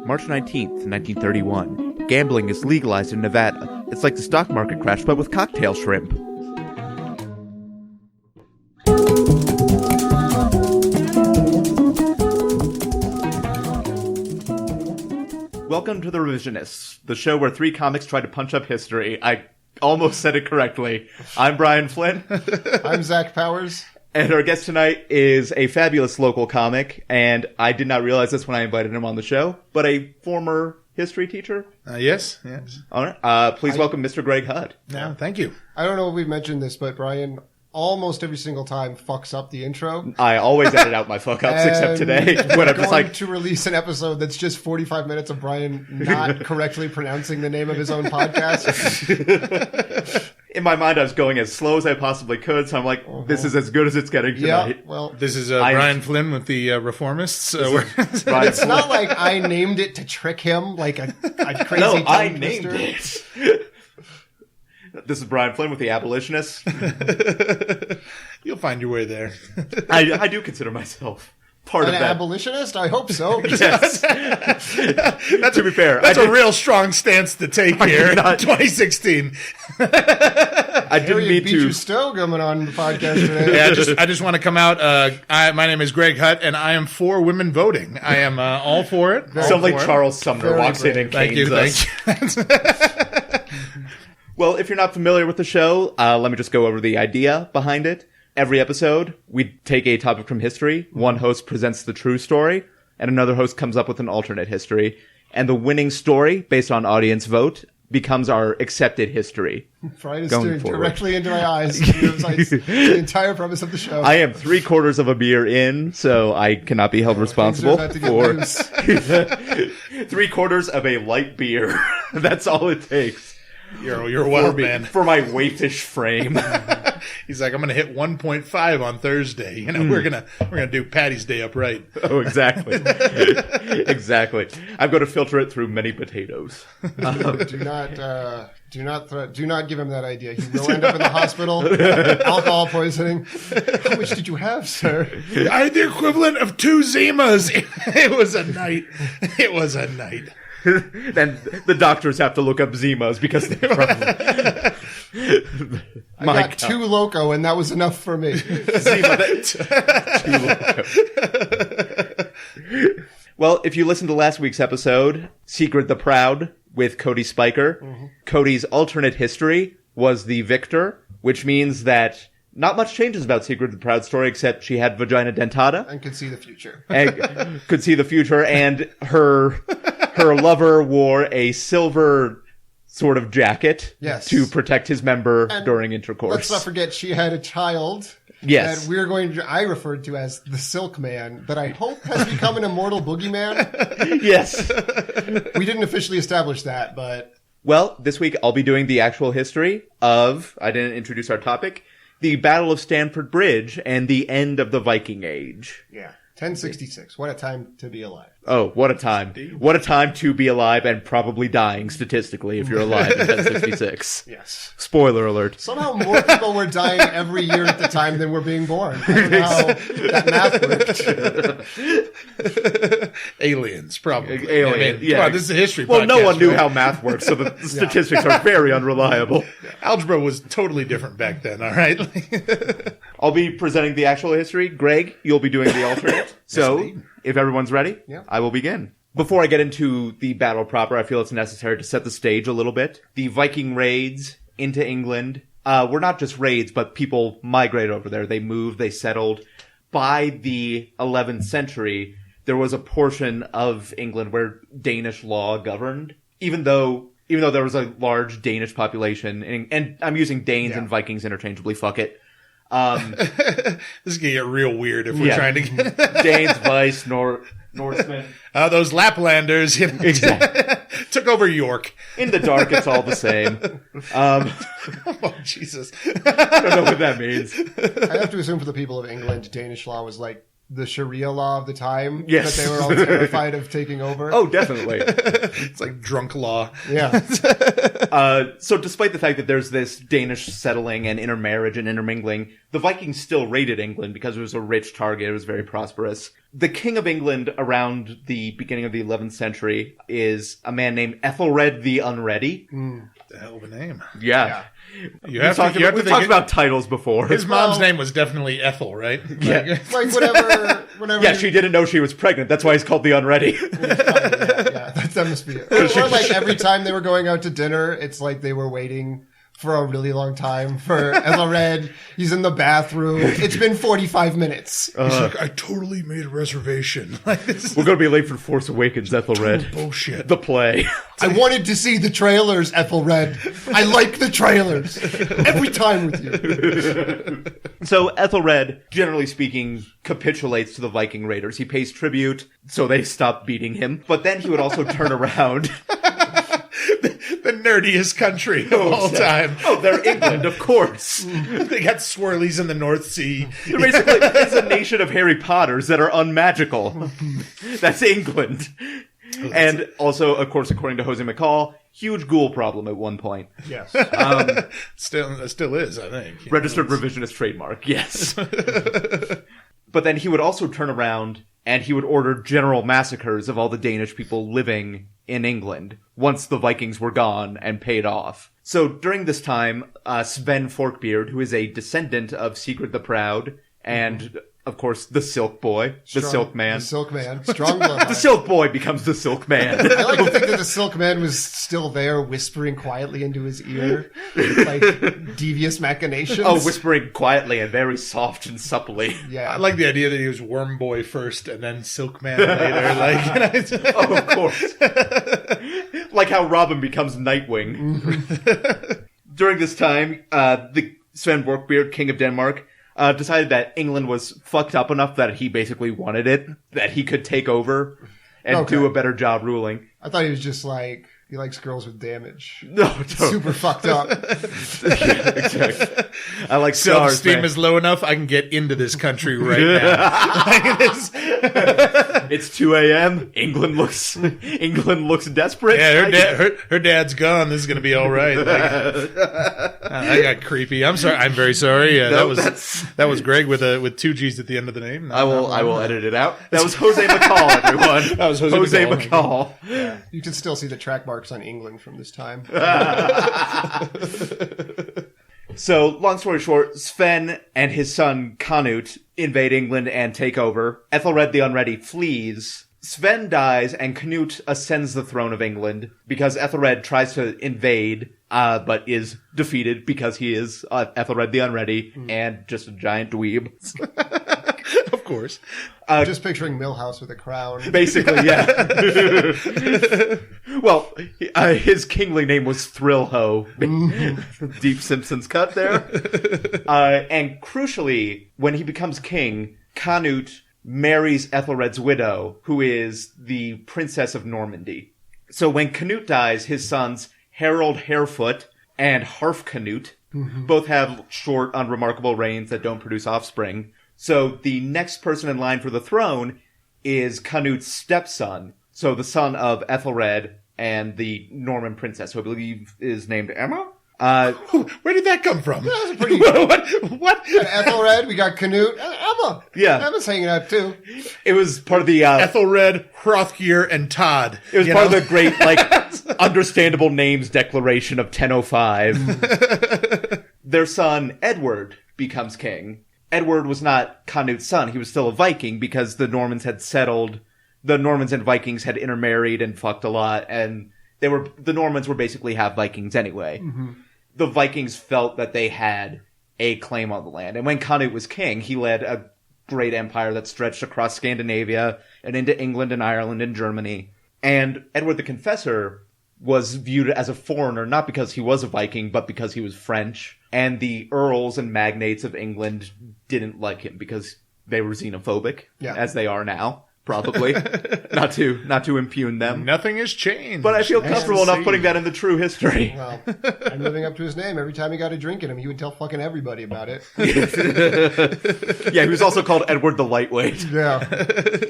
March 19th, 1931. Gambling is legalized in Nevada. It's like the stock market crash, but with cocktail shrimp. Welcome to The Revisionists, the show where three comics try to punch up history. I almost said it correctly. I'm Brian Flynn. I'm Zach Powers. And our guest tonight is a fabulous local comic, and I did not realize this when I invited him on the show, but a former history teacher. Yes. All right. Please welcome Mr. Greg Hutt. No, thank you. I don't know if we've mentioned this, but Brian almost every single time fucks up the intro. I always edit out my fuck-ups, except today, when I'm just like... to release an episode that's just 45 minutes of Brian not correctly pronouncing the name of his own podcast. In my mind, I was going as slow as I possibly could, so I'm like, this is as good as it's getting tonight. Yeah, well, this is Brian Flynn with the Reformists. It's not like I named it to trick him like a crazy No, I tongue named twister. it. This is Brian Flynn with the Abolitionists. You'll find your way there. I do consider myself part of An that. abolitionist? I hope so. Yes. To be fair, That's a real strong stance to take here. 2016. I didn't mean to. Beecher Stowe coming on the podcast today. Yeah, I just want to come out. My name is Greg Hutt, and I am for women voting. I am all for it. Sounds like Charles Sumner Very walks in and Thank you. canes us. Well, if you're not familiar with the show, let me just go over the idea behind it. Every episode, we take a topic from history. One host presents the true story, and another host comes up with an alternate history. And the winning story, based on audience vote, becomes our accepted history. Brian is Going staring forward. directly into my eyes. The entire premise of the show. I am 3/4 of a beer in, so I cannot be held responsible Things are about for to get loose. 3/4 of a light beer. That's all it takes. You're a wild man. For my waifish frame. He's like, I'm going to hit 1.5 on Thursday. You know, we're gonna do Patty's Day upright. Oh, exactly. Exactly. I'm going to filter it through many potatoes. Do not give him that idea. He will end up in the hospital. Alcohol poisoning. How much did you have, sir? I had the equivalent of 2 Zimas. It was a night. It was a night. Then the doctors have to look up Zimas because they're probably... I got 2 Loco, and that was enough for me. Zima, 2 Loco. Well, if you listened to last week's episode, Sigurd the Proud with Cody Spiker, Cody's alternate history was the victor, which means that not much changes about Sigurd the Proud's story, except she had vagina dentata. And could see the future. And could see the future, and her lover wore a silver sort of jacket to protect his member during intercourse. Let's not forget she had a child. Yes. That I referred to as the Silk Man, that I hope has become an immortal boogeyman. Yes. We didn't officially establish that, but... Well, this week I'll be doing the actual history of, I didn't introduce our topic, the Battle of Stamford Bridge and the end of the Viking Age. Yeah. 1066. What a time to be alive. Oh, what a time. What a time to be alive and probably dying statistically if you're alive in 1066. Yes. Spoiler alert. Somehow more people were dying every year at the time than were being born. I don't know how that math worked. Aliens, probably. Alien, yeah. Come on, this is a history Well, podcast, no one knew right? how math works, so the statistics are very unreliable. Algebra was totally different back then, all right? I'll be presenting the actual history. Greg, you'll be doing the alternate. So, indeed. if everyone's ready, I will begin. Before I get into the battle proper, I feel it's necessary to set the stage a little bit. The Viking raids into England were not just raids, but people migrated over there. They moved, they settled. By the 11th century, there was a portion of England where Danish law governed, even though there was a large Danish population, and I'm using Danes and Vikings interchangeably, fuck it. This is going to get real weird if we're trying to get... Danes, Vice, Norsemen. Those Laplanders, you know, Exactly. took over York. In the dark, it's all the same. Oh, Jesus. I don't know what that means. I have to assume for the people of England, Danish law was like the Sharia law of the time Yes. that they were all terrified of taking over. Oh, definitely. It's like drunk law. Yeah. So despite the fact that there's this Danish settling and intermarriage and intermingling, the Vikings still raided England because it was a rich target. It was very prosperous. The King of England around the beginning of the 11th century is a man named Ethelred the Unready. The hell of a name. Yeah. We've Talked about titles before. His mom's name was definitely Ethel, right? Yeah. Like whenever Yeah, she didn't know she was pregnant. That's why he's called the Unready. Yeah, that must be it. Or like every time they were going out to dinner, it's like they were waiting for a really long time for Ethelred. He's in the bathroom. It's been 45 minutes. He's like, I totally made a reservation. Like, this We're going to be late for Force Awakens, Ethelred. bullshit. The play. I wanted to see the trailers, Ethelred. I like the trailers. Every time with you. So Ethelred, generally speaking, capitulates to the Viking raiders. He pays tribute, so they stop beating him. But then he would also turn around. The nerdiest country of all time. Oh, they're England, of course. They got swirlies in the North Sea. They're basically, it's a nation of Harry Potters that are unmagical. That's England. And also, of course, according to Jose McCall, huge ghoul problem at one point. Yes. Still is, I think. Registered revisionist trademark, yes. But then he would also turn around and he would order general massacres of all the Danish people living in England once the Vikings were gone and paid off. So during this time, Sven Forkbeard, who is a descendant of Sigurd the Proud and of course, the Silk Boy, the Silk Man. The Silk Man. Strong bloodline. The Silk Boy becomes the Silk Man. I like to think that the Silk Man was still there, whispering quietly into his ear, like devious machinations. Oh, whispering quietly and very soft and supplely. Yeah. I like the idea that he was Worm Boy first and then Silk Man later. Like, oh, of course. Like how Robin becomes Nightwing. During this time, the Sven Forkbeard, King of Denmark, decided that England was fucked up enough that he basically wanted it, that he could take over and do a better job ruling. I thought he was just like, he likes girls with damage. No, totally. Super fucked up. Yeah, exactly. I like stars, self-esteem man. is low enough, I can get into this country right now. It's 2 a.m. England looks desperate. Yeah, her dad's gone. This is going to be all right. Like, I got creepy. I'm sorry. I'm very sorry. That was Greg with two G's at the end of the name. I will edit it out. That was Jose McCall, everyone. That was Jose McCall. Yeah. You can still see the track marks on England from this time. So, long story short, Sven and his son Canute invade England and take over. Ethelred the Unready flees. Sven dies and Canute ascends the throne of England because Ethelred tries to invade, but is defeated because he is Ethelred the Unready and just a giant dweeb. Of course. Just picturing Millhouse with a crown. Basically, yeah. Well, his kingly name was Thrillho. Deep Simpsons cut there. And crucially, when he becomes king, Canute marries Ethelred's widow, who is the Princess of Normandy. So when Canute dies, his sons Harold Harefoot and Harfcanute both have short, unremarkable reigns that don't produce offspring. So the next person in line for the throne is Canute's stepson, so the son of Ethelred and the Norman princess, who I believe is named Emma? Where did that come from? That was pretty What? Ethelred, we got Canute, Emma. Yeah. Emma's hanging out too. It was part of the... Ethelred, Hrothgear, and Todd. It was part of the great, understandable names declaration of 1005. Their son, Edward, becomes king. Edward was not Canute's son. He was still a Viking because the Normans had settled. The Normans and Vikings had intermarried and fucked a lot, and the Normans were basically half Vikings anyway. The Vikings felt that they had a claim on the land. And when Canute was king, he led a great empire that stretched across Scandinavia and into England and Ireland and Germany. And Edward the Confessor was viewed as a foreigner, not because he was a Viking, but because he was French. And the earls and magnates of England didn't like him because they were xenophobic, as they are now. probably. not to impugn them. Nothing has changed. But I feel comfortable enough putting that in the true history. Well, I'm living up to his name. Every time he got a drink in him, he would tell fucking everybody about it. Yeah, he was also called Edward the Lightweight. Yeah.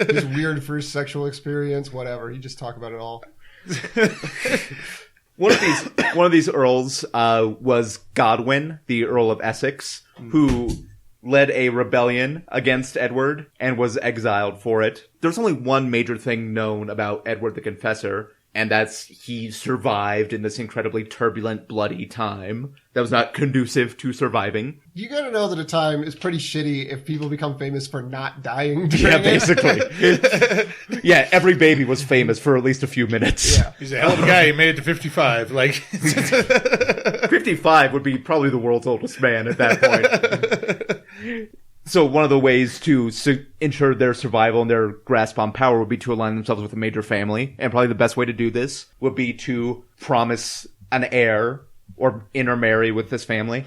His weird first sexual experience, whatever. He'd just talk about it all. One of these earls was Godwin, the Earl of Essex, who led a rebellion against Edward and was exiled for it. There's only one major thing known about Edward the Confessor, and that's he survived in this incredibly turbulent, bloody time that was not conducive to surviving. You gotta know that a time is pretty shitty if people become famous for not dying during Yeah, basically. Yeah, every baby was famous for at least a few minutes. Yeah. He's a hell of a guy. He made it to 55. Like 55 would be probably the world's oldest man at that point. So one of the ways to ensure their survival and their grasp on power would be to align themselves with a major family. And probably the best way to do this would be to promise an heir or intermarry with this family.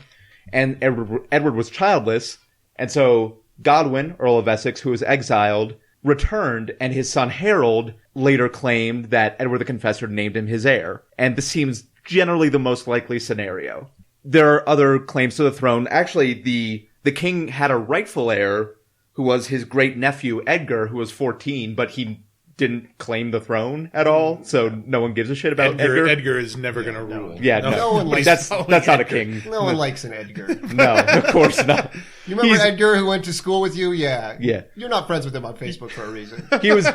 And Edward was childless. And so Godwin, Earl of Essex, who was exiled, returned, and his son Harold later claimed that Edward the Confessor named him his heir. And this seems generally the most likely scenario. There are other claims to the throne. Actually, the king had a rightful heir who was his great-nephew Edgar, who was 14, but he didn't claim the throne at all, so no one gives a shit about Edgar. Edgar is never going to rule. Yeah, no one likes that's not a king. No one likes an Edgar. No, of course not. You remember Edgar who went to school with you? Yeah. Yeah. You're not friends with him on Facebook for a reason. He was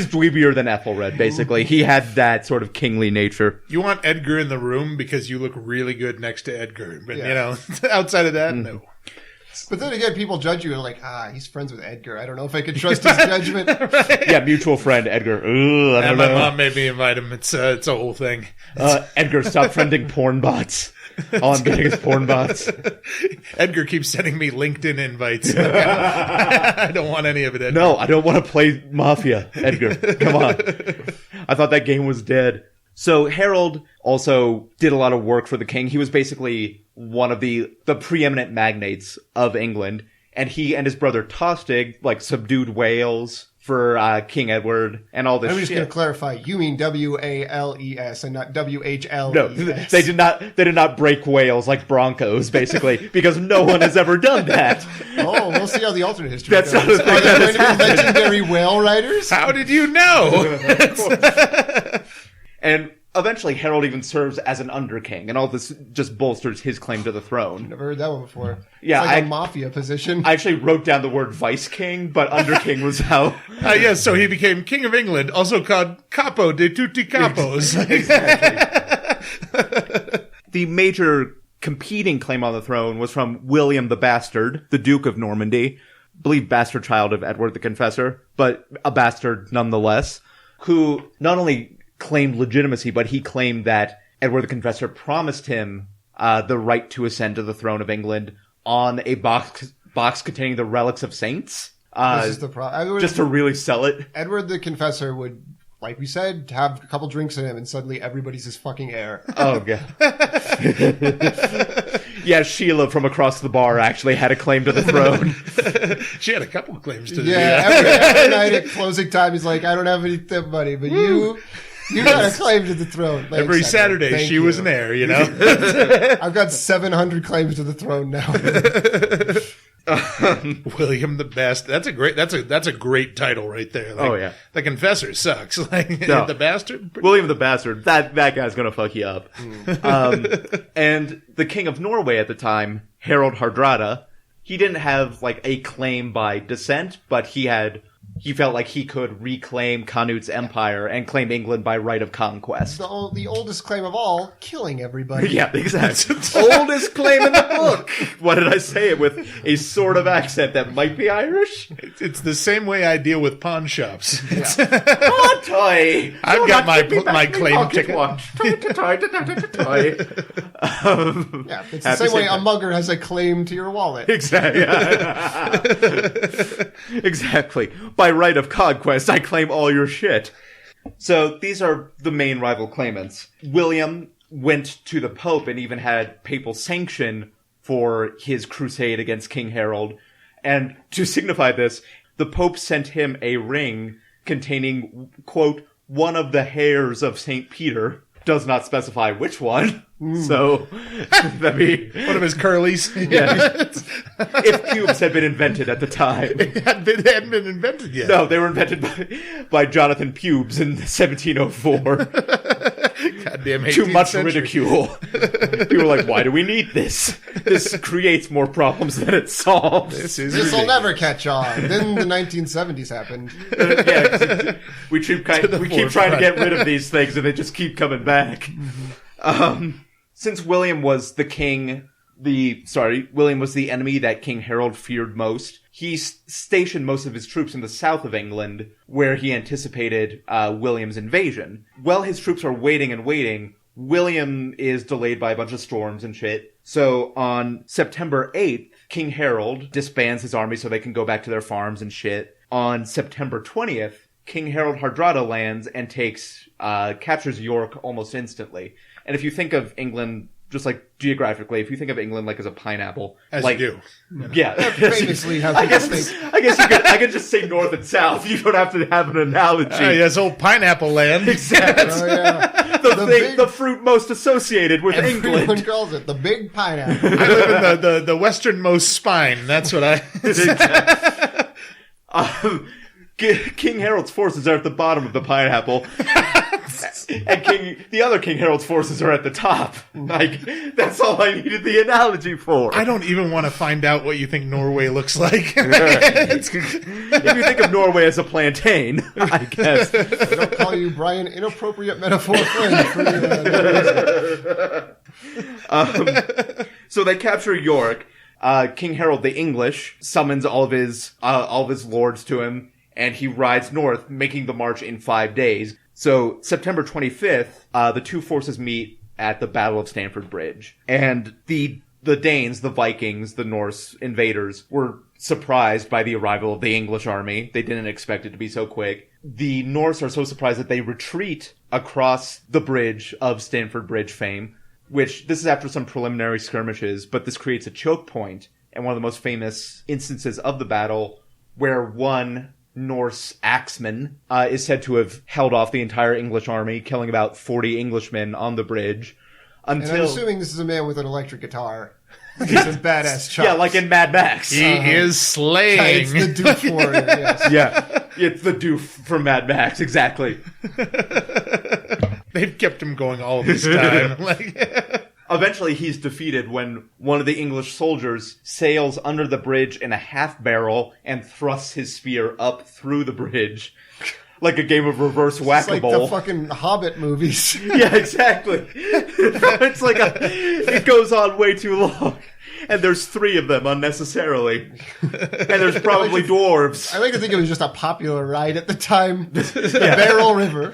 dweebier than Ethelred, basically. He had that sort of kingly nature. You want Edgar in the room because you look really good next to Edgar. But, you know, outside of that, no. But then again, people judge you and like, he's friends with Edgar. I don't know if I can trust his judgment. Right. Yeah, mutual friend, Edgar. I don't know. My mom made me invite him. It's a whole thing. Edgar, stop friending porn bots. All I'm getting is porn bots. Edgar keeps sending me LinkedIn invites. I don't want any of it, Edgar. No, I don't want to play Mafia, Edgar. Come on. I thought that game was dead. So Harold also did a lot of work for the king. He was basically one of the preeminent magnates of England. And he and his brother Tostig, subdued Wales for King Edward and all this I'm shit. just going to clarify. You mean Wales and not WHLES. No, they did not break Wales like Broncos, basically, because no one has ever done that. Oh, we'll see how the alternate history That's goes. not a thing Are there that going to be legendary whale riders? How did you know? And eventually Harold even serves as an underking, and all this just bolsters his claim to the throne. Never heard that one before. Yeah, it's like a mafia position. I actually wrote down the word vice king, but underking was how. Yes, so he became King of England, also called Capo de tutti capos. Exactly. The major competing claim on the throne was from William the Bastard, the Duke of Normandy, I believe bastard child of Edward the Confessor, but a bastard nonetheless, who not only claimed legitimacy, but he claimed that Edward the Confessor promised him the right to ascend to the throne of England on a box containing the relics of saints. This is the problem. Just to really sell it. Edward the Confessor would, like we said, have a couple drinks in him, and suddenly everybody's his fucking heir. Oh, God. Yeah, Sheila from across the bar actually had a claim to the throne. She had a couple of claims to every night at closing time, he's like, I don't have any money, but you got a claim to the throne. Thanks, every Saturday, Thank she you. was an heir, you know? I've got 700 claims to the throne now. William the Bastard. That's a great title right there. Oh, yeah. The Confessor sucks. No. The Bastard. William the Bastard. That guy's gonna fuck you up. And the king of Norway at the time, Harald Hardrada, he didn't have a claim by descent, but he felt like he could reclaim Canut's empire and claim England by right of conquest. The oldest claim of all, killing everybody. Yeah, exactly. Oldest claim in the book. What did I say it with a sort of accent that might be Irish? It's the same way I deal with pawn shops. Oh, toy! I've got my claim ticket. Toy. Yeah, it's the same way a mugger has a claim to your wallet. Exactly. Exactly. By right of conquest, I claim all your shit. So these are the main rival claimants. William went to the Pope and even had papal sanction for his crusade against King Harold. And to signify this, the Pope sent him a ring containing, quote, one of the hairs of St. Peter. Does not specify which one. So, that'd be... One of his curlies. Yeah. If cubes had been invented at the time. They hadn't been invented yet. No, they were invented by Jonathan Pubes in 1704. Goddamn 18th Too much century. ridicule. People were like, why do we need this? This creates more problems than it solves. This will never catch on. Then the 1970s happened. Yeah, we keep trying to get rid of these things and they just keep coming back. Since William was the enemy that King Harold feared most, he stationed most of his troops in the south of England, where he anticipated William's invasion. While his troops are waiting and waiting, William is delayed by a bunch of storms and shit. So on September 8th, King Harold disbands his army so they can go back to their farms and shit. On September 20th, King Harold Hardrada lands and captures York almost instantly. And if you think of England, just like geographically, if you think of England like as a pineapple, as like, you do, yeah. Famously, I guess I could just say north and south. You don't have to have an analogy. Yes, old pineapple land. Exactly. Oh, yeah. The fruit most associated with Everyone England. calls it the big pineapple. I live in the westernmost spine. That's what I. King Harold's forces are at the bottom of the pineapple. And the other King Harold's forces are at the top. Like, that's all I needed the analogy for. I don't even want to find out what you think Norway looks like. If you think of Norway as a plantain, I guess. I don't call you Brian inappropriate metaphor friend for So they capture York. King Harold the English summons all of his lords to him, and he rides north, making the march in 5 days. So, September 25th, the two forces meet at the Battle of Stamford Bridge. And the Danes, the Vikings, the Norse invaders, were surprised by the arrival of the English army. They didn't expect it to be so quick. The Norse are so surprised that they retreat across the bridge of Stamford Bridge fame, which, this is after some preliminary skirmishes, but this creates a choke point, and one of the most famous instances of the battle, where one Norse axeman is said to have held off the entire English army, killing about 40 Englishmen on the bridge. And I'm assuming this is a man with an electric guitar. He's a badass chops. Yeah, like in Mad Max. He is slaying. Yeah, it's the doof warrior, yes. Yeah, it's the doof from Mad Max, exactly. They've kept him going all this time. Eventually, he's defeated when one of the English soldiers sails under the bridge in a half barrel and thrusts his spear up through the bridge. Like a game of reverse whack-a-mole. It's like the fucking Hobbit movies. Yeah, exactly. It's like it goes on way too long. And there's 3 of them unnecessarily. And there's probably dwarves. I like to think it was just a popular ride at the time. The Barrel River.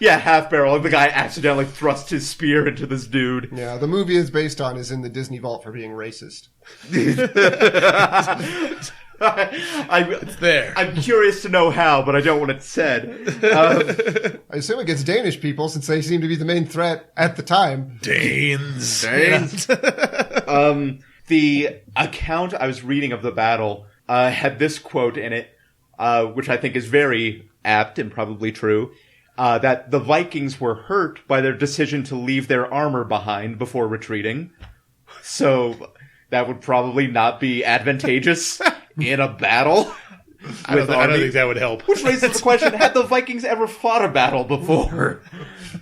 Half barrel. The guy accidentally thrust his spear into this dude. Yeah, the movie is based on is in the Disney Vault for being racist. It's there. I'm curious to know how, but I don't want it said. I assume it gets Danish people since they seem to be the main threat at the time. Danes. The account I was reading of the battle had this quote in it, which I think is very apt and probably true, that the Vikings were hurt by their decision to leave their armor behind before retreating. So that would probably not be advantageous in a battle. I don't think that would help. Which raises the question, had the Vikings ever fought a battle before?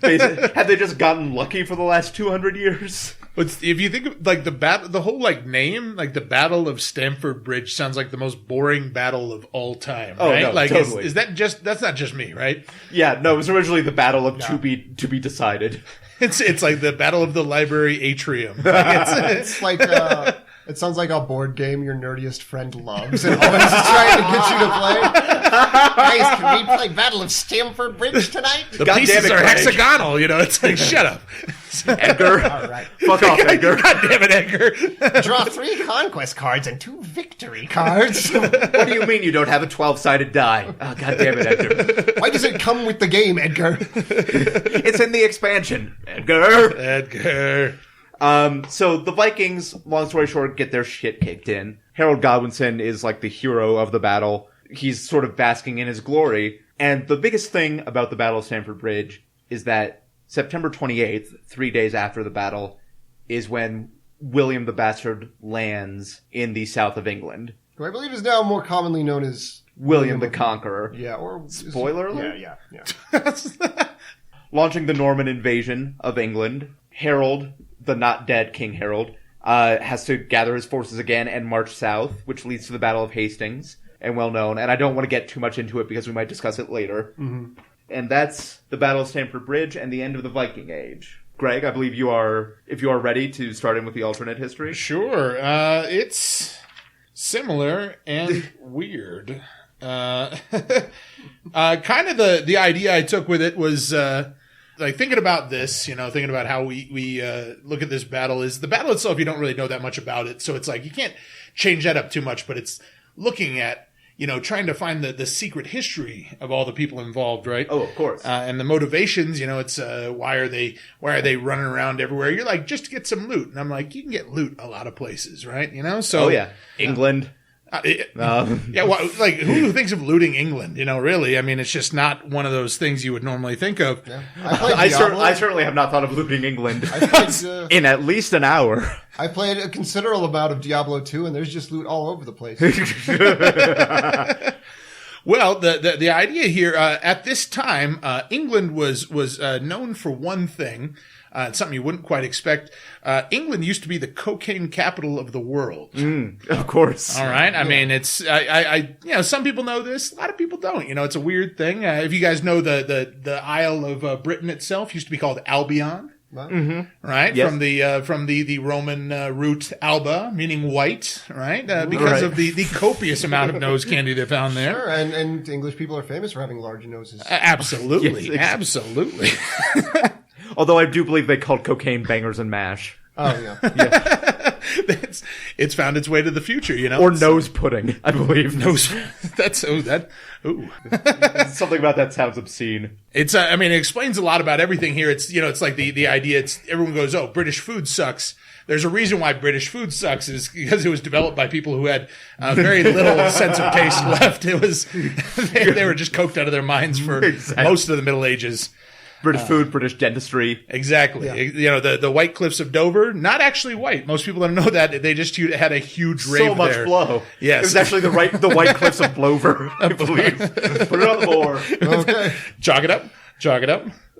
Had they just gotten lucky for the last 200 years? If you think of like the whole like name, like the Battle of Stamford Bridge sounds like the most boring battle of all time, right? No, like totally. is that that's not just me, right? Yeah, no, it was originally the Battle of to be decided. It's like the Battle of the Library Atrium. It's like it sounds like a board game your nerdiest friend loves and always is trying to get you to play. Guys, can we play Battle of Stamford Bridge tonight? The pieces are hexagonal, it's like, shut up. Edgar. All right. Fuck off, Edgar. God damn it, Edgar. Draw 3 conquest cards and 2 victory cards. What do you mean you don't have a 12-sided die? Oh, God damn it, Edgar. Why does it come with the game, Edgar? It's in the expansion, Edgar. Edgar. So the Vikings, long story short, get their shit kicked in. Harold Godwinson is like the hero of the battle. He's sort of basking in his glory. And the biggest thing about the Battle of Stamford Bridge is that September 28th, 3 days after the battle, is when William the Bastard lands in the south of England. Who I believe is now more commonly known as William the Conqueror. Yeah, or... Spoiler alert? Yeah. Launching the Norman invasion of England, Harold, the not dead King Harold, has to gather his forces again and march south, which leads to the Battle of Hastings, and well known. And I don't want to get too much into it because we might discuss it later. Mm-hmm. And that's the Battle of Stamford Bridge and the end of the Viking Age. Greg, I believe if you are ready to start in with the alternate history. Sure. It's similar and weird. Kind of the idea I took with it was, like thinking about this, thinking about how we look at this battle is the battle itself, you don't really know that much about it. So it's like, you can't change that up too much, but it's looking at, trying to find the secret history of all the people involved, right? Oh, of course. And the motivations, it's, why are they running around everywhere? You're like, just to get some loot. And I'm like, you can get loot a lot of places, right? So. Oh, yeah. England. Yeah, well, like who thinks of looting England? Really, I mean, it's just not one of those things you would normally think of. Yeah. I certainly have not thought of looting England in at least an hour. I played a considerable amount of Diablo 2, and there's just loot all over the place. Well, the idea here at this time, England was known for one thing. It's something you wouldn't quite expect. England used to be the cocaine capital of the world. Of course. All right. I mean, it's, some people know this. A lot of people don't. It's a weird thing. If you guys know the Isle of Britain itself used to be called Albion. Mm-hmm. Right? Yes. From the Roman root alba, meaning white, right? Because of the copious amount of nose candy they found there. Sure, and English people are famous for having large noses. Absolutely. Yes, absolutely. Although I do believe they called cocaine bangers and mash. Oh, yeah. It's found its way to the future, Or nose pudding, I believe. Something about that sounds obscene. It's, it explains a lot about everything here. It's, it's like the idea, everyone goes, oh, British food sucks. There's a reason why British food sucks is because it was developed by people who had very little sense of taste left. It was, they were just coked out of their minds for most of the Middle Ages. British food, British dentistry. Exactly. Yeah. The White Cliffs of Dover, not actually white. Most people don't know that. They just had a huge rave there. So much flow. Yes. It was actually the White Cliffs of Blover, I believe. Put it on the board. Okay. Chalk it up.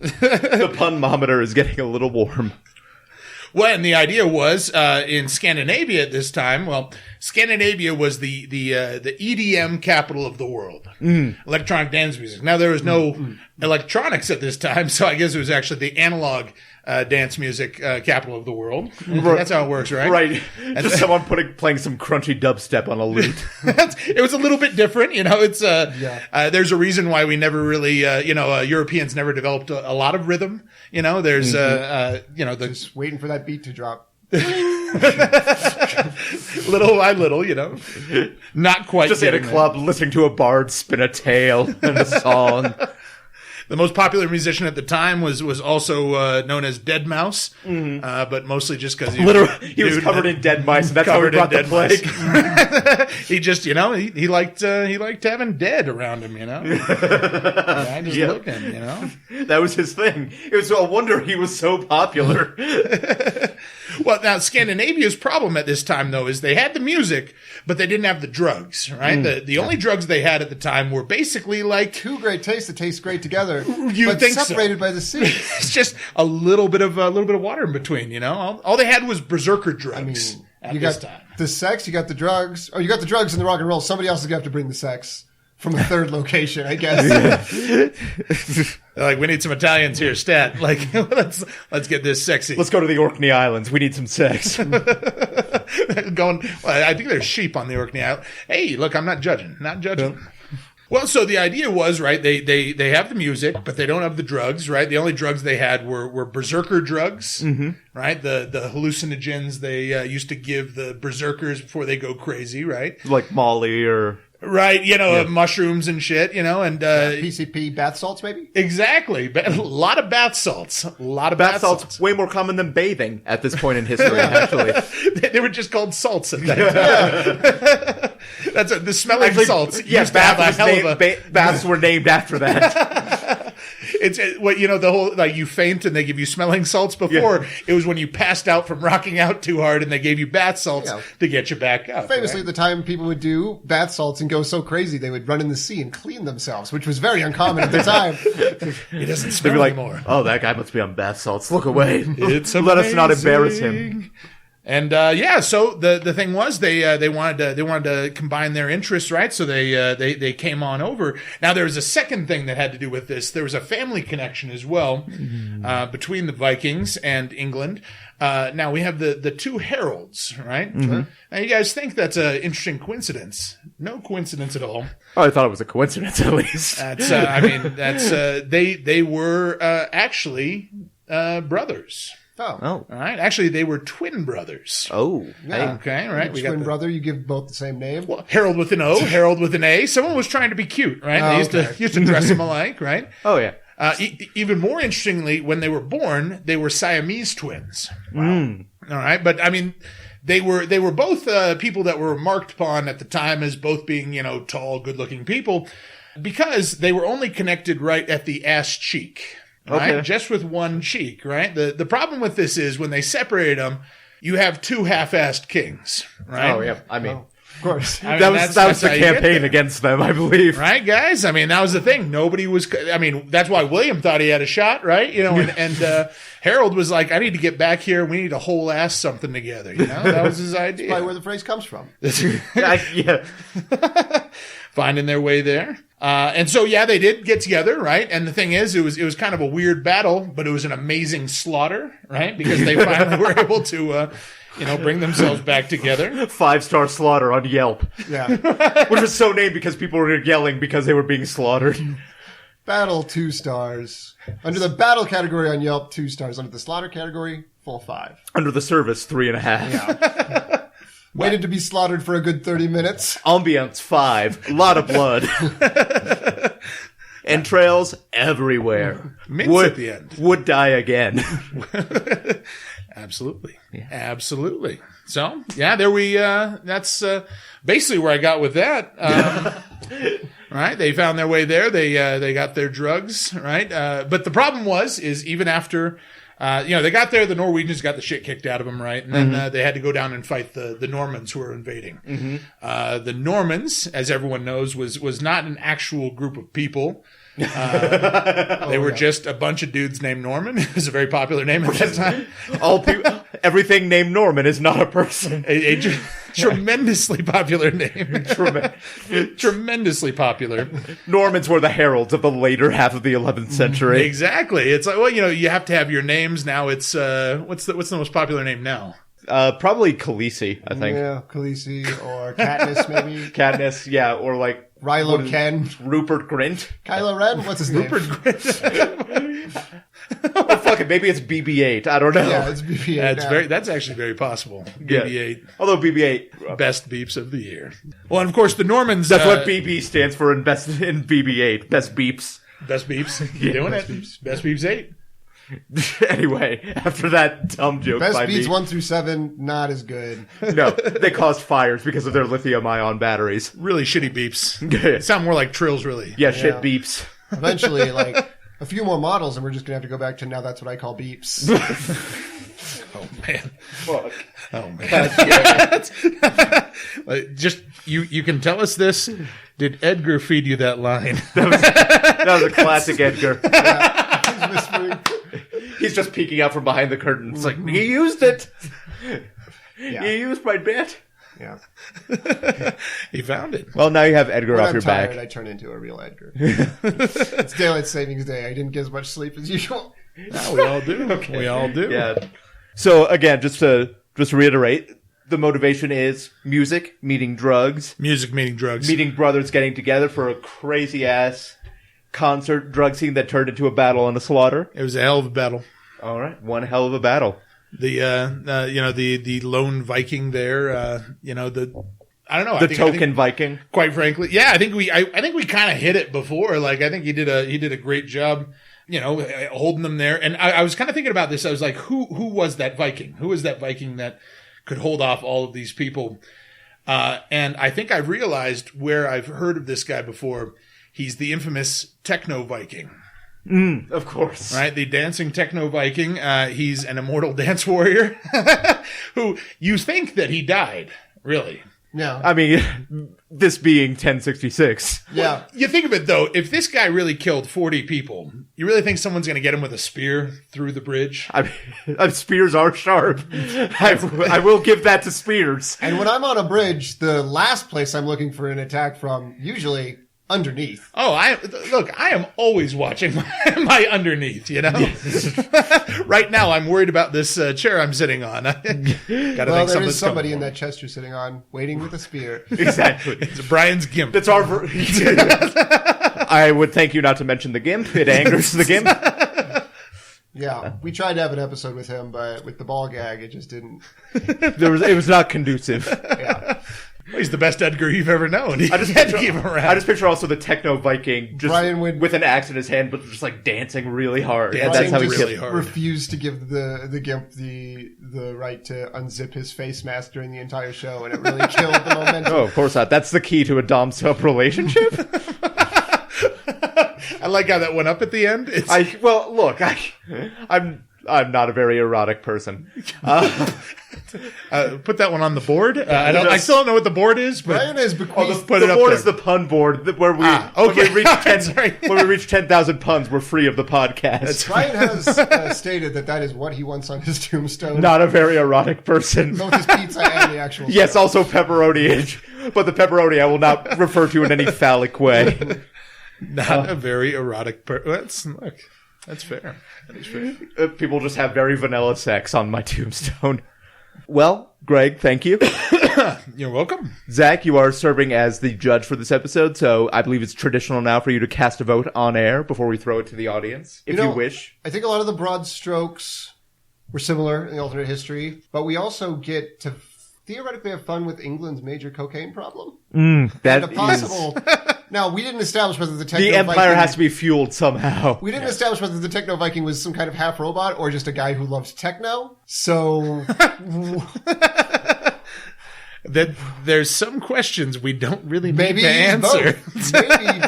The punmometer is getting a little warm. Well, and the idea was in Scandinavia at this time. Well, Scandinavia was the EDM capital of the world, electronic dance music. Now there was no electronics at this time, so I guess it was actually the analog dance music capital of the world. That's how it works, right? Right. And just someone playing some crunchy dubstep on a lute. It was a little bit different, It's there's a reason why we never really, Europeans never developed a lot of rhythm. There's just waiting for that beat to drop. Little by little, not quite. Just at a club, listening to a bard spin a tale and a song. The most popular musician at the time was also known as Dead Mouse, but mostly just because he was covered in dead mice, and that's how he brought the plague. He just, he liked having dead around him, I just loved him, That was his thing. It was a wonder he was so popular. Well, now Scandinavia's problem at this time, though, is they had the music, but they didn't have the drugs, right? The only drugs they had at the time were basically like two great tastes that taste great together, but separated by the sea. It's just a little bit of water in between, All they had was berserker drugs. You got the sex, you got the drugs, or you got the drugs and the rock and roll. Somebody else is gonna have to bring the sex from a third location, I guess. Like, we need some Italians here, stat. Like, let's get this sexy. Let's go to the Orkney Islands. We need some sex. I think there's sheep on the Orkney Islands. Hey, look, I'm not judging. Well, so the idea was, right, they have the music, but they don't have the drugs, right? The only drugs they had were berserker drugs, right? The hallucinogens they used to give the berserkers before they go crazy, right? Like Molly or Right, mushrooms and shit, and PCP bath salts, maybe? Exactly. A lot of bath salts. Bath salts way more common than bathing at this point in history, actually. They were just called salts at that time. That's the smelling salts. Yeah, baths were named after that. It's the whole, like, you faint and they give you smelling salts before. Yeah. It was when you passed out from rocking out too hard and they gave you bath salts to get you back up. Famously, at the time, people would do bath salts and go so crazy they would run in the sea and clean themselves, which was very uncommon at the time. It doesn't smell anymore. Oh, that guy must be on bath salts. Look away. It's Let us not embarrass him. And so the thing was they wanted to combine their interests, right? So they came on over. Now there was a second thing that had to do with this. There was a family connection as well between the Vikings and England. Now we have the two heralds, right? Mm-hmm. Now you guys think that's an interesting coincidence? No coincidence at all. Oh, I thought it was a coincidence at least. They were actually brothers. Oh. All right. Actually, they were twin brothers. Oh. Yeah. Okay. All right. We twin brother, you give both the same name? Well, Harold with an O, Harold with an A. Someone was trying to be cute, right? They used to dress them alike, right? Oh, yeah. Even more interestingly, when they were born, they were Siamese twins. Wow. All right. But, I mean, they were both people that were marked upon at the time as both being, tall, good-looking people because they were only connected right at the ass cheek. Right? Okay. Just with one cheek, right? The problem with this is when they separated them, you have two half-assed kings, right? Oh, yeah. I mean, of course. That was the campaign against them, I believe. Right, guys? I mean, that was the thing. That's why William thought he had a shot, right? And Harold was like, I need to get back here. We need to whole ass something together. That was his idea. That's probably where the phrase comes from. Yeah. Finding their way there. And so, they did get together, right? And the thing is, it was kind of a weird battle, but it was an amazing slaughter, right? Because they finally were able to, bring themselves back together. 5-star slaughter on Yelp. Yeah. Which was so named because people were yelling because they were being slaughtered. Battle, 2 stars. Under the battle category on Yelp, 2 stars. Under the slaughter category, full 5. Under the service, 3.5. Yeah. Waited to be slaughtered for a good 30 minutes. Ambiance, 5. A lot of blood. Entrails everywhere. Mints at the end. Would die again. Absolutely. Yeah. Absolutely. So, that's basically where I got with that. Right? They found their way there. They got their drugs, right? But the problem is even after... they got there, the Norwegians got the shit kicked out of them, right? And then they had to go down and fight the Normans who were invading. Mm-hmm. The Normans, as everyone knows, was not an actual group of people. They were just a bunch of dudes named Norman. It was a very popular name at that time. Everything named Norman is not a person. A tremendously popular name. Tremendously popular. Normans were the heralds of the later half of the 11th century. Exactly. It's like, you have to have your names now. It's what's the most popular name now? Probably Khaleesi, I think. Yeah, Khaleesi or Katniss, maybe. Katniss, yeah, or like Rilo Ken. Rupert Grint. Kylo Ren? What's his name? Rupert Grint. Oh, fuck it. Maybe it's BB-8. I don't know. Yeah, it's BB-8. That's actually very possible. BB-8. Yeah. Although BB-8. Best beeps of the year. Well, and of course, the Normans... That's what BB stands for in BB-8. Best beeps. Best beeps. You're doing it. Best beeps 8. Anyway, after that dumb joke Best by beats me. 1 through 7, not as good. No, they caused fires because of their lithium-ion batteries. Really shitty beeps. Sound more like trills, really. Yeah, shit beeps. Eventually, a few more models, and we're just going to have to go back to now that's what I call beeps. Oh, man. Fuck. Oh, man. Just, you can tell us this. Did Edgar feed you that line? That was a classic Edgar. Yeah, he's whispering. He's just peeking out from behind the curtain. It's like, he used it. Yeah. He used my bit. Yeah. He found it. Well, now you have Edgar When off I'm your tired, back. I turn into a real Edgar. It's daylight savings day. I didn't get as much sleep as usual. No, we all do. Okay. We all do. Yeah. So again, just to reiterate, the motivation is music meeting drugs. Music meeting drugs. Meeting brothers getting together for a crazy ass concert drug scene that turned into a battle and a slaughter. It was a hell of a battle. All right, one hell of a battle. The lone Viking there, I don't know. The token Viking. Quite frankly, yeah, I think we kind of hit it before. Like, I think he did a great job, holding them there. And I was kind of thinking about this. I was like, who was that Viking? Who was that Viking that could hold off all of these people? And I think I realized where I've heard of this guy before. He's the infamous techno-viking. Of course. Right? The dancing techno-viking. He's an immortal dance warrior who you think that he died, really. Yeah. I mean, this being 1066. Yeah. Well, you think of it, though. If this guy really killed 40 people, you really think someone's going to get him with a spear through the bridge? I mean, spears are sharp. I will give that to spears. And when I'm on a bridge, the last place I'm looking for an attack from, usually underneath. Oh, I am always watching my underneath, Right now, I'm worried about this chair I'm sitting on. Well, there is somebody in that chest you're sitting on, waiting with a spear. Exactly. It's Brian's gimp. That's our... I would thank you not to mention the gimp. It angers the gimp. Yeah, we tried to have an episode with him, but with the ball gag, it just didn't. It was not conducive. Yeah. Well, he's the best Edgar you've ever known. I just picture also the techno-viking just with an axe in his hand, but just like dancing really hard. Yeah, that's how he really refused to give the gimp the right to unzip his face mask during the entire show, and it really killed the momentum. Oh, of course not. That's the key to a dom-sub relationship. I like how that went up at the end. I'm not a very erotic person. Put that one on the board. I still don't know what the board is, but Brian has bequeathed. The board is the pun board where we when we reach 10,000 puns, we're free of the podcast. Brian has stated that is what he wants on his tombstone. Not a very erotic person. Both his pizza and the actual. Yes, stuff. also pepperoni, but the pepperoni I will not refer to in any phallic way. Not a very erotic person. Look. That's fair. That is fair. People just have very vanilla sex on my tombstone. Well, Greg, thank you. You're welcome. Zach, you are serving as the judge for this episode, so I believe it's traditional now for you to cast a vote on air before we throw it to the audience, if you wish. I think a lot of the broad strokes were similar in the alternate history, but we also get to theoretically have fun with England's major cocaine problem. That is... possible... Now, we didn't establish whether the techno-viking... The Empire has to be fueled somehow. We didn't establish whether the techno-viking was some kind of half-robot or just a guy who loves techno. So... There's some questions we don't really need to answer.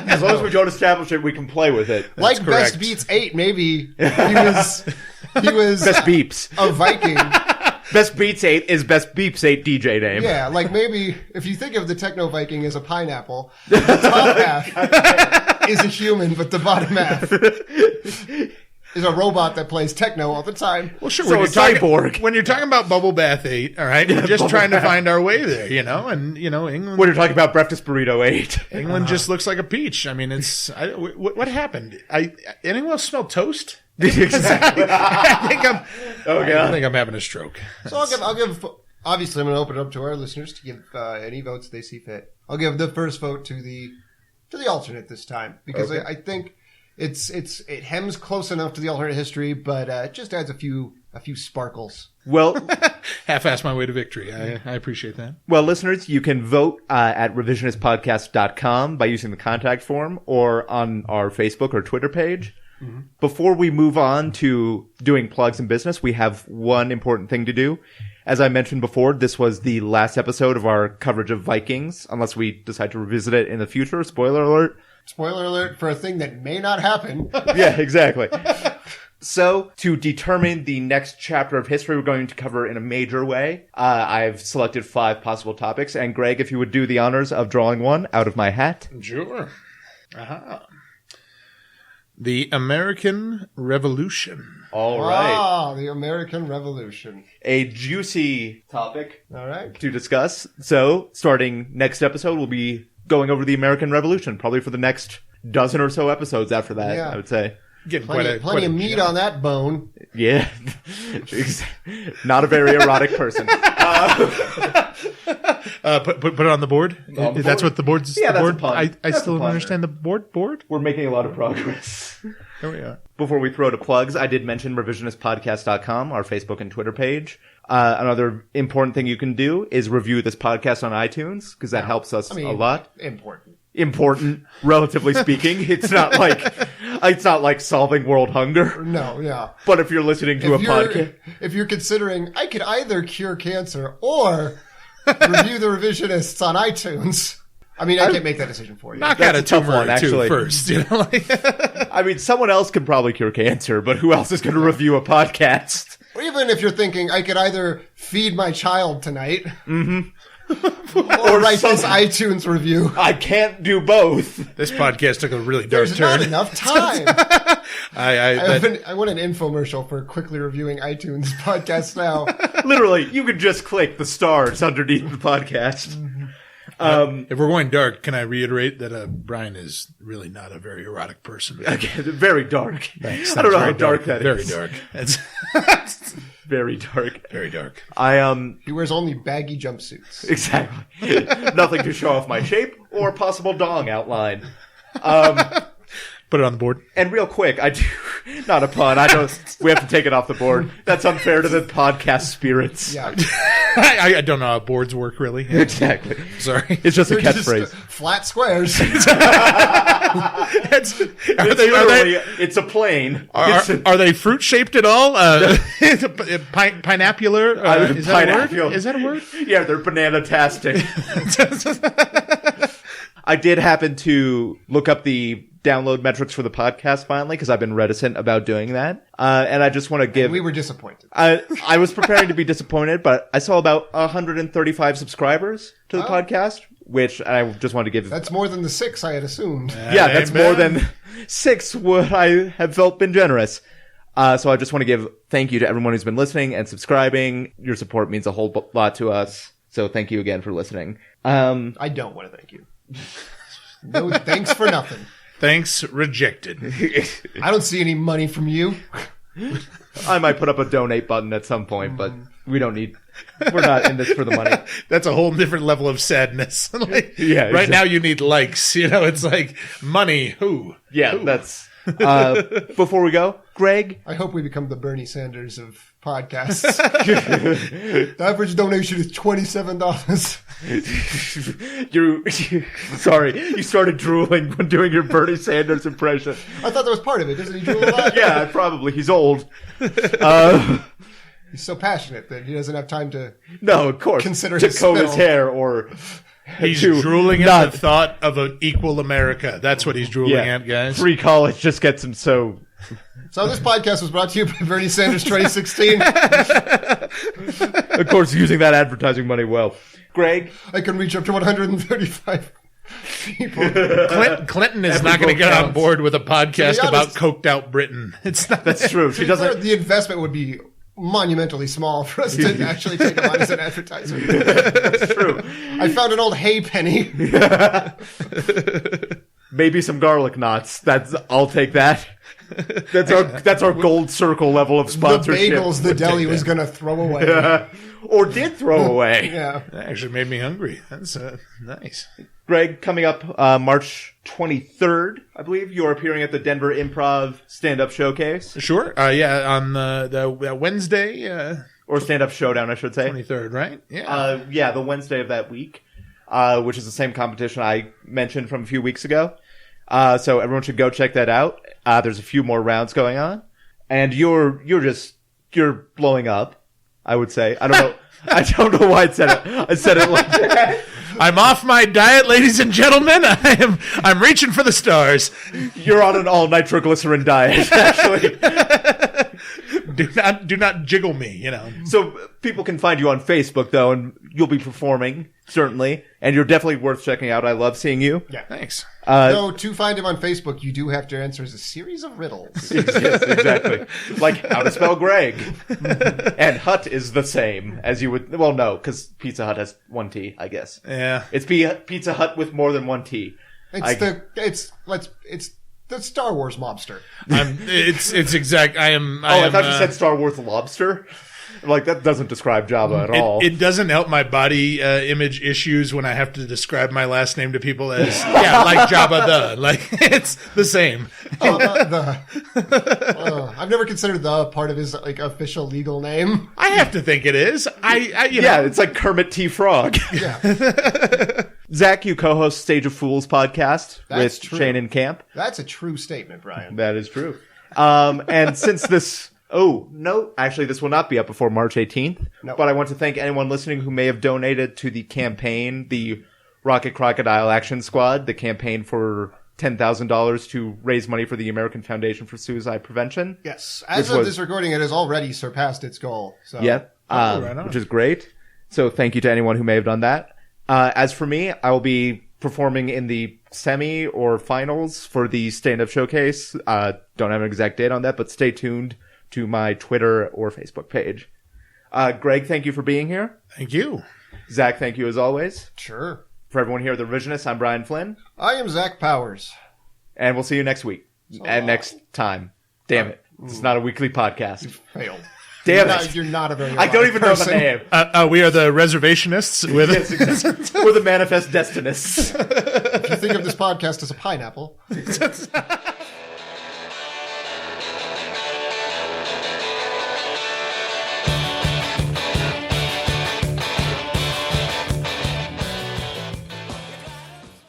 As long as we don't establish it, we can play with it. Like Best Beats 8, maybe he was Best Beeps. A Viking. Best Beats 8 is Best Beeps 8 DJ name. Yeah, like maybe if you think of the techno-viking as a pineapple, the top half is a human, but the bottom half is a robot that plays techno all the time. Well, sure. So cyborg. When you're talking about Bubble Bath 8, all right, we're just trying to find our way there, and, England... When you're talking about Breakfast Burrito 8. England just looks like a peach. I mean, what happened? Anyone else smell toast? Exactly. I think I'm having a stroke. So I'll give. Obviously, I'm going to open it up to our listeners to give any votes they see fit. I'll give the first vote to the alternate this time because I think it hems close enough to the alternate history, but it just adds a few sparkles. Well, half-ass my way to victory. I appreciate that. Well, listeners, you can vote at revisionistpodcast.com by using the contact form or on our Facebook or Twitter page. Mm-hmm. Before we move on to doing plugs and business, we have one important thing to do. As I mentioned before, this was the last episode of our coverage of Vikings, unless we decide to revisit it in the future. Spoiler alert. Spoiler alert for a thing that may not happen. Yeah, exactly. So, to determine the next chapter of history we're going to cover in a major way, I've selected 5 possible topics. And Greg, if you would do the honors of drawing one out of my hat. Sure. Aha. The American Revolution. All right. The American Revolution. A juicy topic all right, to discuss. So, starting next episode, we'll be going over the American Revolution, probably for the next dozen or so episodes after that, I would say. Getting plenty of meat on that bone. Yeah. Not a very erotic person. Put it on the board. That's what the board's. Yeah, the board? That's a pun. I still don't understand the board. We're making a lot of progress. There we are. Before we throw to plugs, I did mention revisionistpodcast.com, our Facebook and Twitter page. Another important thing you can do is review this podcast on iTunes, because that helps us a lot. Important, relatively speaking. It's not like solving world hunger. No, yeah. But if you're listening to a podcast, if you're considering, I could either cure cancer or review the revisionists on iTunes. I mean, I can't make that decision for you. Knock out a tumor or two first. You know, I mean, someone else can probably cure cancer, but who else is going to review a podcast? Or even if you're thinking, I could either feed my child tonight, or write this iTunes review. I can't do both. This podcast took a really dark There's turn. not enough time. I want an infomercial for quickly reviewing iTunes podcasts now. Literally, you could just click the stars underneath the podcast. If we're going dark, can I reiterate that Brian is really not a very erotic person? Okay, very dark. Thanks. I don't know how dark that very is. Very dark. It's very dark. Very dark. He wears only baggy jumpsuits. Exactly. Nothing to show off my shape or possible dong outline. Put it on the board. And real quick, I do not a pun. We have to take it off the board. That's unfair to the podcast spirits. Yeah. I don't know how boards work, really. Exactly. Sorry. It's just a They're catchphrase. just flat squares. It's a plane. Are they fruit shaped at all? Pineappular? Is that a word? Is that a word? Yeah, they're banana-tastic. I did happen to look up the download metrics for the podcast finally, because I've been reticent about doing that. And I just want to give... We were disappointed. I was preparing to be disappointed, but I saw about 135 subscribers to the podcast, which I just wanted to give... That's more than the 6 I had assumed. Yeah, that's more than 6 would I have felt been generous. So I just want to give thank you to everyone who's been listening and subscribing. Your support means a whole lot to us. So thank you again for listening. I don't want to thank you. No thanks for nothing. Thanks rejected. I don't see any money from you. I might put up a donate button at some point, but we're not in this for the money. That's a whole different level of sadness. Yeah, right now you need likes. You know, it's like money. Who? Yeah, Who? That's... before we go, Greg? I hope we become the Bernie Sanders of podcasts. The average donation is $27. Sorry, you started drooling when doing your Bernie Sanders impression. I thought that was part of it. Doesn't he drool a lot? Yeah, probably. He's old. He's so passionate that he doesn't have time to... No, of course. Consider to his comb spell. his hair or... He's drooling at the thought of an equal America. That's what he's drooling at, guys. Free college just gets him so... So this podcast was brought to you by Bernie Sanders 2016. Of course, using that advertising money well. Greg? I can reach up to 135 people. Clinton is not going to get on board with a podcast about coked out Britain. It's not. That's true. She doesn't... The investment would be monumentally small for us to actually take him on as an advertiser. That's true. I found an old hay penny. Maybe some garlic knots. I'll take that. That's our gold circle level of sponsorship. The bagels the deli was going to throw away. Or did throw away. Yeah. That actually made me hungry. That's nice. Greg, coming up March 23rd, I believe, you're appearing at the Denver Improv Stand-Up Showcase. Sure. Yeah, on the Wednesday. Or Stand-Up Showdown, I should say. 23rd, right? Yeah. Yeah, the Wednesday of that week, which is the same competition I mentioned from a few weeks ago. So everyone should go check that out. There's a few more rounds going on. And you're blowing up, I would say. I don't know why I said it. I said it like that. I'm off my diet, ladies and gentlemen. I'm reaching for the stars. You're on an all nitroglycerin diet, actually. Do not jiggle me, you know. So people can find you on Facebook, though, and you'll be performing, certainly. And you're definitely worth checking out. I love seeing you. Yeah, thanks. So to find him on Facebook, you do have to answer a series of riddles. Yes, exactly. Like how to spell Greg. And Hut is the same as you would... Well, no, because Pizza Hut has one T, I guess. Yeah. It's Pizza Hut with more than one T. It's the Star Wars mobster. It's exact. I thought you said Star Wars lobster. Like, that doesn't describe Java at all. It doesn't help my body image issues when I have to describe my last name to people as, like Jabba the. Like, it's the same. I've never considered the part of his like official legal name. I have to think it is. It's like Kermit T. Frog. Yeah. Zach, you co-host Stage of Fools podcast That's with true. Shane and Camp. That's a true statement, Brian. That is true. And since this... Oh, no, actually, this will not be up before March 18th. No. But I want to thank anyone listening who may have donated to the campaign, the Rocket Crocodile Action Squad, the campaign for $10,000 to raise money for the American Foundation for Suicide Prevention. Yes. As of this recording, it has already surpassed its goal. So. Yep. Right on. Which is great. So thank you to anyone who may have done that. As for me, I will be performing in the semi or finals for the stand-up showcase. Don't have an exact date on that, but stay tuned to my Twitter or Facebook page. Greg, thank you for being here. Thank you. Zach, thank you as always. Sure. For everyone here at The Revisionists, I'm Brian Flynn. I am Zach Powers. And we'll see you next week. And next time. Damn it. It's not a weekly podcast. Failed. Damn it. You're not a very I don't even know person. the name. We are the Reservationists with Yes, exactly. We're the Manifest Destinists. If you think of this podcast as a pineapple...